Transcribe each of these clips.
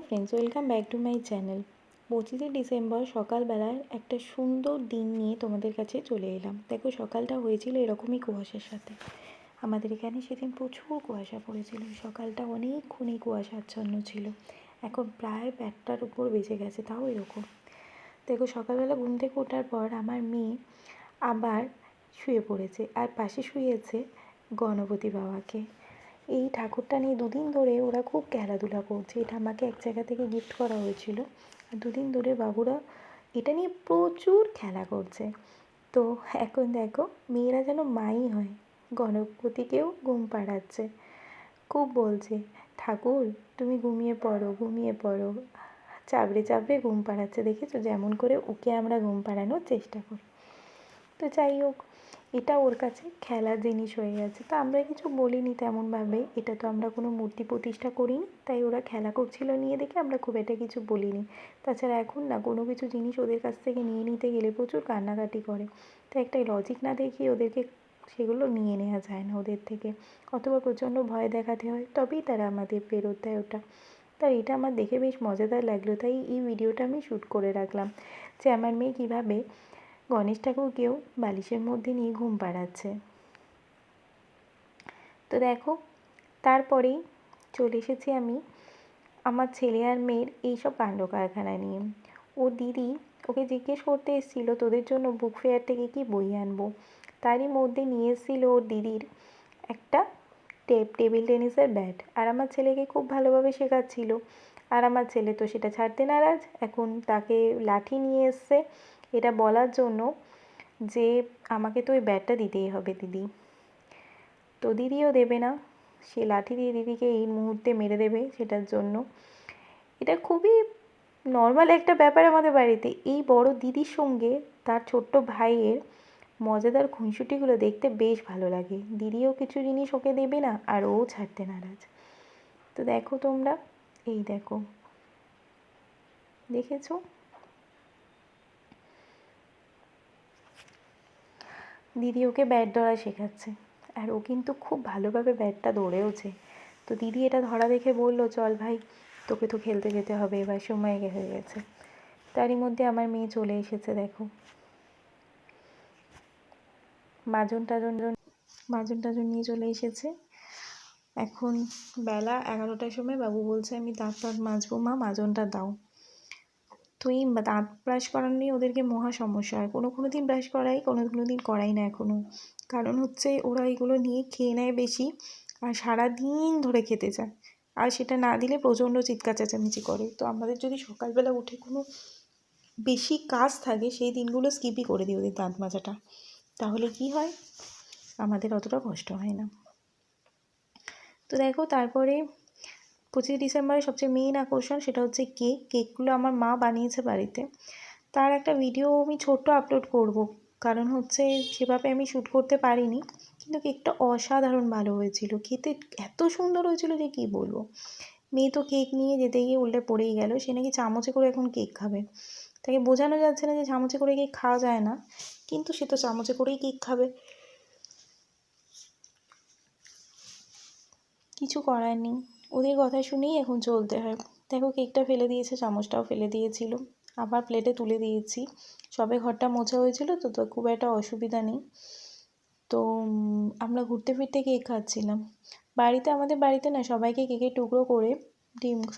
Friends, welcome back to my channel. 25শে December সকালবেলার একটা সুন্দর দিন নিয়ে তোমাদের কাছে চলে এলাম। দেখো, সকালটা হয়েছিল এরকমই কুয়াশার সাথে। আমাদের এখানে সেদিন প্রচুর কুয়াশা পড়েছিল। সকালটা অনেকক্ষণ এই কুয়াশাচ্ছন্ন ছিল। এখন প্রায় 8টার উপর বেজে গেছে, তাও এরকম। দেখো, সকালবেলা ঘুম থেকে ওঠার পর আমার মেয়ে আবার শুয়ে পড়েছে, আর পাশে শুয়েছে গণপতি বাবাকে। এই ঠাকুরটা নিয়ে দুদিন ধরে ওরা খুব খেলাধুলা করছে। এটা আমাকে এক জায়গা থেকে গিফট করা হয়েছিল, আর দুদিন ধরে বাবুরা এটা নিয়ে প্রচুর খেলা করছে। তো এখন দেখো, মেয়েরা যেন মাই হয়, গণপতিকেও ঘুম পাড়াচ্ছে। খুব বলছে, ঠাকুর তুমি ঘুমিয়ে পড়ো, ঘুমিয়ে পড়ো। চাবড়ে চাবড়ে ঘুম পাড়াচ্ছে, দেখেছো? যেমন করে ওকে আমরা ঘুম পাড়ানোর চেষ্টা করি। তো যাই হোক, এটা ওর কাছে খেলার জিনিস হয়ে গেছে। তো আমরা কিছু বলিনি তেমনভাবে, এটা তো আমরা কোনো মূর্তি প্রতিষ্ঠা করিনি, তাই ওরা খেলা করছিল নিয়ে দেখে আমরা খুব একটা কিছু বলিনি। তাছাড়া এখন না কোনো কিছু জিনিস ওদের কাছ থেকে নিয়ে নিতে গেলে প্রচুর কান্নাকাটি করে। তাই একটা লজিক না দেখিয়ে ওদেরকে সেগুলো নিয়ে নেওয়া যায় না ওদের থেকে, অথবা প্রচণ্ড ভয় দেখাতে হয়, তবেই তারা আমাদের ফেরত দেয় ওটা। তাই এটা আমার দেখে বেশ মজাদার লাগলো, তাই এই ভিডিওটা আমি শ্যুট করে রাখলাম যে আমার মেয়ে কীভাবে গণেশ ঠাকুরকেও বালিশের মধ্যে নিয়ে ঘুম পাড়াচ্ছে। তো দেখো, তারপরেই চলে এসেছি আমি আমার ছেলে আর মেয়ের এইসব কাণ্ড কারখানা নিয়ে। ওর দিদি ওকে জিজ্ঞেস করতে এসেছিলো তোদের জন্য বুক ফেয়ার থেকে কী বই আনবো। তারই মধ্যে নিয়ে এসেছিলো ওর দিদির একটা টেবিল টেনিসের ব্যাট, আর আমার ছেলেকে খুব ভালোভাবে শেখাচ্ছিল। আর আমার ছেলে তো সেটা ছাড়তে নারাজ। এখন তাকে লাঠি নিয়ে এসছে এটা বলার জন্য যে আমাকে তো ওই ব্যাটটা দিতেই হবে দিদি। তো দিদিও দেবে না, সে লাঠি দিয়ে দিদিকে এই মুহূর্তে মেরে দেবে সেটার জন্য। এটা খুবই নর্মাল একটা ব্যাপার আমাদের বাড়িতে। এই বড় দিদির সঙ্গে তার ছোট্ট ভাইয়ের মজাদার খুনসুটিগুলো দেখতে বেশ ভালো লাগে। দিদিও কিছু জিনিস ওকে দেবে না, আর ও ছাড়তে নারাজ। তো দেখো তোমরা, এই দেখো, দেখেছো? দিদি ওকে ব্যাট ধরা শেখাচ্ছে, আর ও কিন্তু খুব ভালোভাবে ব্যাটটা ধরেওছে। তো দিদি এটা ধরা দেখে বলল, চল ভাই, তোকে তো খেলতে যেতে হবে, এবার সময় হয়ে গেছে। তারই মধ্যে আমার মেয়ে চলে এসেছে, দেখো, মাজন টাজন নিয়ে চলে এসেছে। এখন বেলা 11টার সময় বাবু বলছে আমি দাঁত মাজবো, মা মাজনটা দাও। তো এই দাঁত ব্রাশ করানো নিয়ে ওদেরকে মহা সমস্যা হয়। কোনো দিন ব্রাশ করাই, কোনো দিন করাই না এখনও। কারণ হচ্ছে ওরা এগুলো নিয়ে খেয়ে নেয় বেশি, আর সারাদিন ধরে খেতে চায়, আর সেটা না দিলে প্রচণ্ড চিৎকার চেঁচামেচি করে। তো আমাদের যদি সকালবেলা উঠে কোনো বেশি কাজ থাকে, সেই দিনগুলো স্কিপই করে দিই ওদের দাঁত মাজাটা। তাহলে কি হয়, আমাদের অতটা কষ্ট হয় না। তো দেখো, তারপরে 25শে ডিসেম্বরের সবচেয়ে মেইন আকর্ষণ সেটা হচ্ছে কেকগুলো আমার মা বানিয়েছে বাড়িতে। তার একটা ভিডিও আমি ছোট্ট আপলোড করব, কারণ হচ্ছে সেভাবে আমি শ্যুট করতে পারিনি, কিন্তু কেকটা অসাধারণ ভালো হয়েছিল। খেতে এত সুন্দর হয়েছিল যে কী বলবো। মেয়ে তো কেক নিয়ে যেতে গিয়ে উল্টে পড়েই গেল। সে নাকি চামচে করে এখন কেক খাবে। তাকে বোঝানো যাচ্ছে না যে চামচে করে কেক খাওয়া যায় না, কিন্তু সে তো চামচে করেই কেক খাবে। কিছু করার নেই, ওদের কথা শুনেই এখন চলতে হয়। দেখো, কেকটা ফেলে দিয়েছে, চামচটাও ফেলে দিয়েছিল, আবার প্লেটে তুলে দিয়েছি। সবে ঘরটা মোছা হয়েছিল, তো খুব একটা অসুবিধা নেই। তো আমরা ঘুরতে ফিরতে কেক খাচ্ছিলাম। আমাদের বাড়িতে না সবাইকে কেকের টুকরো করে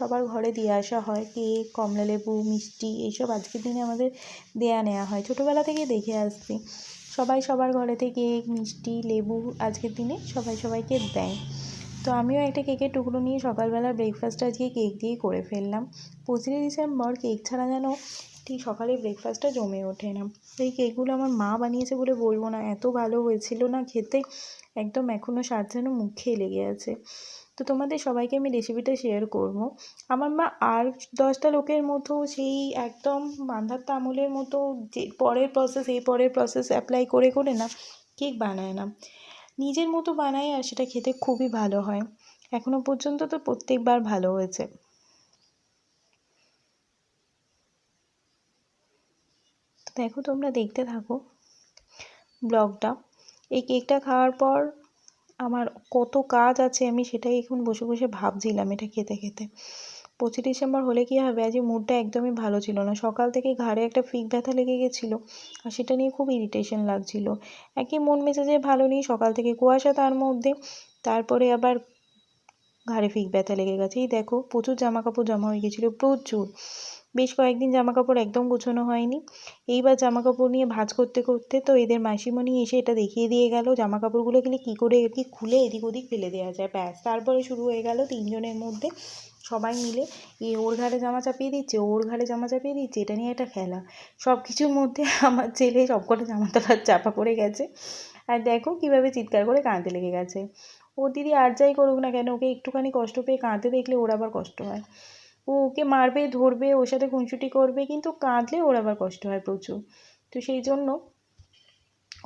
সবার ঘরে দিয়ে আসা হয়। কেক, কমলালেবু, মিষ্টি, এইসব আজকের দিনে আমাদের দেয়া নেওয়া হয়, ছোটোবেলা থেকেই দেখে আসছি। সবাই সবার ঘরেতে কেক, মিষ্টি, লেবু আজকের দিনে সবাই সবাইকে দেয়। তো আমিও একটা কেকের টুকরো নিয়ে সকালবেলা ব্রেকফাস্ট আজকে কেক দিয়েই করে ফেললাম। 25শে ডিসেম্বর কেক ছাড়া যেন ঠিক সকালে ব্রেকফাস্টটা জমে ওঠে না। এই কেকগুলো আমার মা বানিয়েছে বলে বলবো না, এত ভালো হয়েছিল না খেতে, একদম এখনও স্বাদ যেন মুখে লেগে আছে। তো তোমাদের সবাইকে আমি রেসিপিটা শেয়ার করব। আমার মা আর 10টা লোকের মতো সেই একদম মান্ধাতা আমলের মতো যে পরের প্রসেস অ্যাপ্লাই করে করে না কেক বানায় না, নিজের মতো বানায়, আর সেটা খেতে খুবই ভালো হয়। এখনও পর্যন্ত তো প্রত্যেকবার ভালো হয়েছে। তো দেখো, তোমরা দেখতে থাকো ব্লগটা। এই কেকটা খাওয়ার পর আমার কত কাজ আছে আমি সেটাই এখন বসে বসে ভাবছিলাম এটা খেতে খেতে। 25 ডিসেম্বর হলে কী হবে, আজকে মুডটা একদমই ভালো ছিল না। সকাল থেকে ঘাড়ে একটা ফিক ব্যথা লেগে গেছিলো আর সেটা নিয়ে খুব ইরিটেশন লাগছিলো। একই মন মেজাজে ভালো নেই, সকাল থেকে কুয়াশা, তার মধ্যে তারপরে আবার ঘাড়ে ফিক ব্যথা লেগে গেছে। এই দেখো প্রচুর জামা কাপড় জমা হয়ে গেছিলো, প্রচুর। বেশ কয়েকদিন জামা কাপড় একদম গোছানো হয়নি। এইবার জামা কাপড় নিয়ে ভাঁজ করতে করতে তো এদের মাসিমণি এসে এটা দেখিয়ে দিয়ে গেল জামা কাপড়গুলো কী করে কি খুলে এদিক ওদিক ফেলে দেওয়া যায়, ব্যাস। তারপরে শুরু হয়ে গেল তিনজনের মধ্যে সবাই মিলে ওর ঘাড়ে জামা চাপিয়ে দিচ্ছে, ওর ঘাড়ে জামা চাপিয়ে দিচ্ছে, এটা নিয়ে একটা খেলা। সব কিছুর মধ্যে আমার ছেলে সবকটা জামা তলার চাপা পড়ে গেছে আর দেখো কীভাবে চিৎকার করে কাঁদতে লেগে গেছে। ওর দিদি আর যাই করুক না কেন, ওকে একটুখানি কষ্ট পেয়ে কাঁদতে দেখলে ওর আবার কষ্ট হয়। ও ওকে মারবে, ধরবে, ওর সাথে খুনসুটি করবে, কিন্তু কাঁদলে ওর আবার কষ্ট হয় প্রচুর। তো সেই জন্য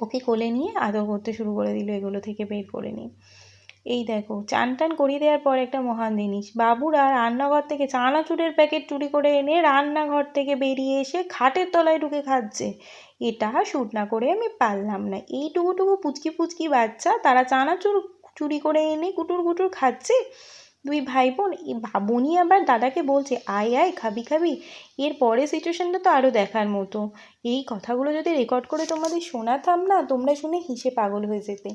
ওকে কোলে নিয়ে আদর করতে শুরু করে দিল, এগুলো থেকে বের করে নিই। এই দেখো চান টান করিয়ে দেওয়ার পর একটা মহান জিনিস, বাবুরা রান্নাঘর থেকে চানাচুরের প্যাকেট চুরি করে এনে রান্নাঘর থেকে বেরিয়ে এসে খাটের তলায় ঢুকে খাচ্ছে। এটা শ্যুট না করে আমি পারলাম না। এইটুকু পুচকি পুচকি বাচ্চা, তারা চানাচুর চুরি করে এনে কুটুর কুটুর খাচ্ছে। দুই ভাই বোন, বোনই আবার দাদাকে বলছে আয় আয় খাবি খাবি। এর পরের সিচুয়েশানটা তো আরও দেখার মতো। এই কথাগুলো যদি রেকর্ড করে তোমাদের শোনাতাম না, তোমরা শুনে হেসে পাগল হয়ে যেতে।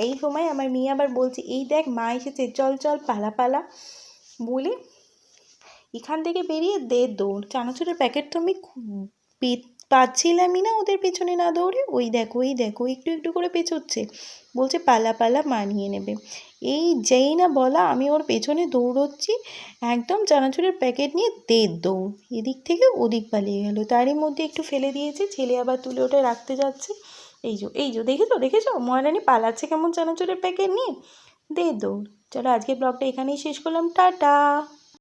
এই সময় আমার মেয়ে আবার বলছে এই দেখ মা এসেছে, চল চল পালা পালা বলে এখান থেকে বেরিয়ে দে দৌড়। চানাচুরের প্যাকেট তো আমি পাচ্ছিলামই না ওদের পেছনে না দৌড়ে। ওই দেখো একটু একটু করে পেছোচ্ছে, বলছে পালা পালা মানিয়ে নেবে। এই যেই না বলা আমি ওর পেছনে দৌড়চ্ছি, একদম চানাচুরের প্যাকেট নিয়ে দে দৌড়। এদিক থেকে ওদিক পালিয়ে গেল। তারই মধ্যে একটু ফেলে দিয়েছে, ছেলে আবার তুলে ওটা রাখতে যাচ্ছে। এই যে দেখেছো ময়রানি পালাচ্ছে কেমন চানাচুরের প্যাকেট নিয়ে, দে দৌড়। চলো আজকে ব্লগটা এখানেই শেষ করলাম, টাটা।